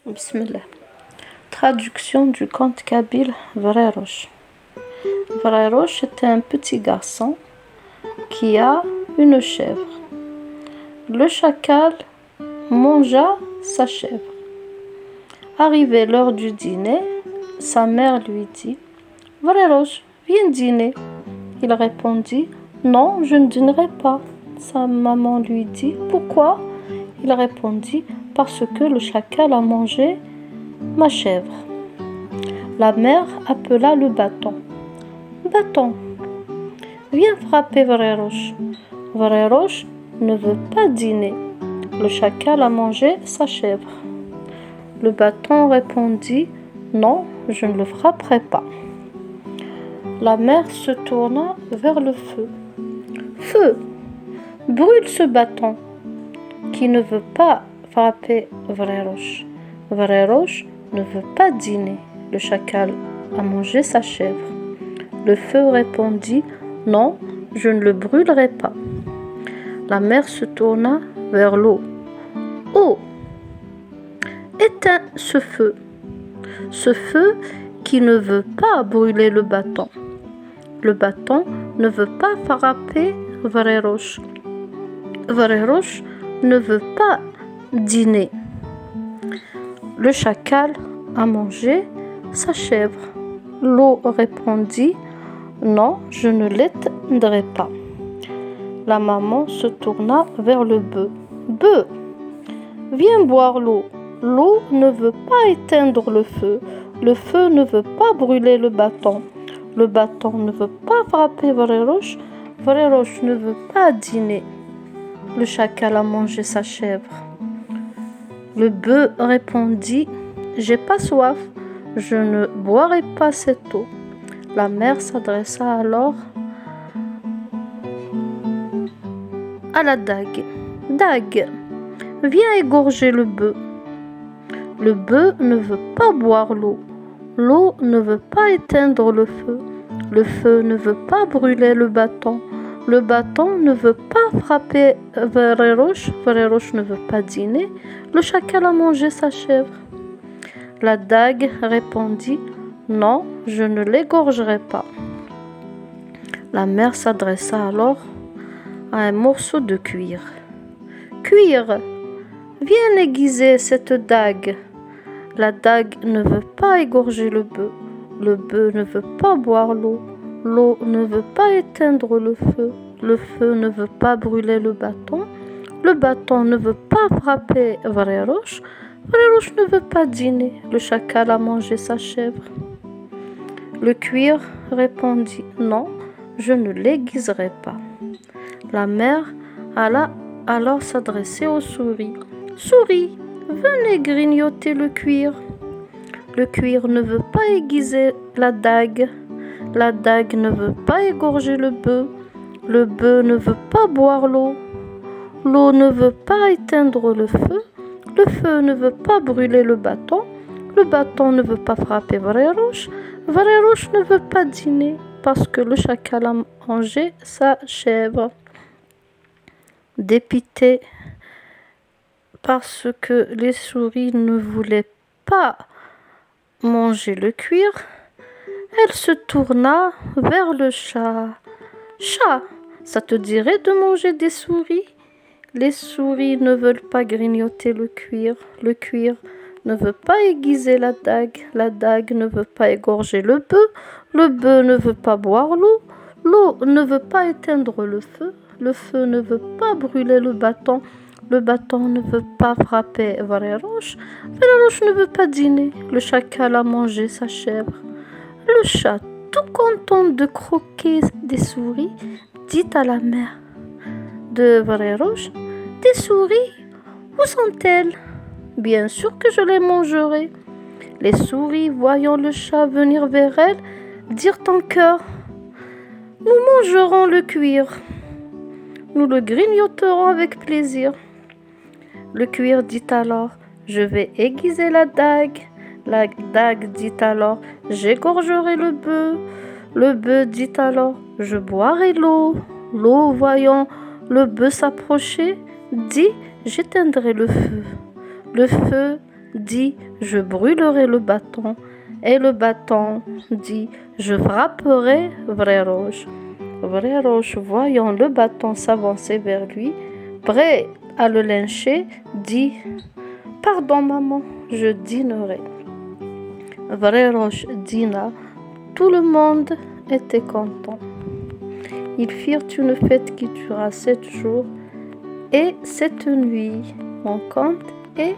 Bismillah. Traduction du conte kabyle Vrai Roche. Vrai Roche était un petit garçon qui a une chèvre. Le chacal mangea sa chèvre. Arrivé l'heure du dîner, sa mère lui dit « Vrai Roche, viens dîner ». Il répondit « Non, je ne dînerai pas ». Sa maman lui dit « Pourquoi ?» Il répondit « Parce que le chacal a mangé ma chèvre ». La mère appela le bâton. « Bâton, viens frapper Vrai Roche ». Vrai Roche ne veut pas dîner. Le chacal a mangé sa chèvre. Le bâton répondit « Non, je ne le frapperai pas ». La mère se tourna vers le feu. « Feu, brûle ce bâton qui ne veut pas frapper Vrai Roche. Vrai Roche ne veut pas dîner. Le chacal a mangé sa chèvre. » Le feu répondit « Non, je ne le brûlerai pas ». La mère se tourna vers l'eau. « Eau, éteins ce feu qui ne veut pas brûler le bâton. Le bâton ne veut pas frapper Vrai Roche. Vrai Roche ne veut pas dîner. Le chacal a mangé sa chèvre. » L'eau répondit « Non, je ne l'éteindrai pas. » La maman se tourna vers le bœuf. « Bœuf, viens boire l'eau. L'eau ne veut pas éteindre le feu. Le feu ne veut pas brûler le bâton. Le bâton ne veut pas frapper Vrai Roche. Vrai Roche ne veut pas dîner. Le chacal a mangé sa chèvre. » Le bœuf répondit « J'ai pas soif. Je ne boirai pas cette eau. » La mère s'adressa alors à la dague. « Dague, viens égorger le bœuf. » Le bœuf ne veut pas boire l'eau. L'eau ne veut pas éteindre le feu. Le feu ne veut pas brûler le bâton. Le bâton ne veut pas frapper Vrai Roche. Vrai Roche ne veut pas dîner. Le chacal a mangé sa chèvre. La dague répondit « Non, je ne l'égorgerai pas. » La mère s'adressa alors à un morceau de cuir. « Cuir, viens aiguiser cette dague. » La dague ne veut pas égorger le bœuf. Le bœuf ne veut pas boire l'eau. L'eau ne veut pas éteindre le feu. Le feu ne veut pas brûler le bâton. Le bâton ne veut pas frapper Vrai Roche. Vrai Roche ne veut pas dîner. Le chacal a mangé sa chèvre. Le cuir répondit « Non, je ne l'aiguiserai pas. » La mère alla alors s'adresser aux souris. « Souris, venez grignoter le cuir. » Le cuir ne veut pas aiguiser la dague. La dague ne veut pas égorger le bœuf. Le bœuf ne veut pas boire l'eau. L'eau ne veut pas éteindre le feu. Le feu ne veut pas brûler le bâton. Le bâton ne veut pas frapper Vrai Roche. Vrai Roche ne veut pas dîner parce que le chacal a mangé sa chèvre. Dépitée parce que les souris ne voulaient pas manger le cuir, elle se tourna vers le chat. « Chat, ça te dirait de manger des souris ?» Les souris ne veulent pas grignoter le cuir. Le cuir ne veut pas aiguiser la dague. La dague ne veut pas égorger le bœuf. Le bœuf ne veut pas boire l'eau. L'eau ne veut pas éteindre le feu. Le feu ne veut pas brûler le bâton. Le bâton ne veut pas frapper Vrai Roche. Vrai Roche ne veut pas dîner. Le chacal a mangé sa chèvre. Le chat, tout content de croquer des souris, dit à la mère de Vrai Roche « Des souris, où sont-elles ? Bien sûr que je les mangerai. » Les souris, voyant le chat venir vers elles, dirent en chœur « Nous mangerons le cuir. Nous le grignoterons avec plaisir. » Le cuir dit alors « Je vais aiguiser la dague. » La dague dit alors « J'égorgerai le bœuf. » Le bœuf dit alors « Je boirai l'eau. » L'eau, voyant le bœuf s'approcher, dit « J'éteindrai le feu. » Le feu dit je brûlerai le bâton et le bâton dit je frapperai Vraie Roche. Vraie Roche, voyant le bâton s'avancer vers lui, prêt à le lyncher, dit pardon maman, je dînerai. Vraie Roche dîna, tout le monde était content. Ils firent une fête qui dura 7 jours et 7 nuits. On compte et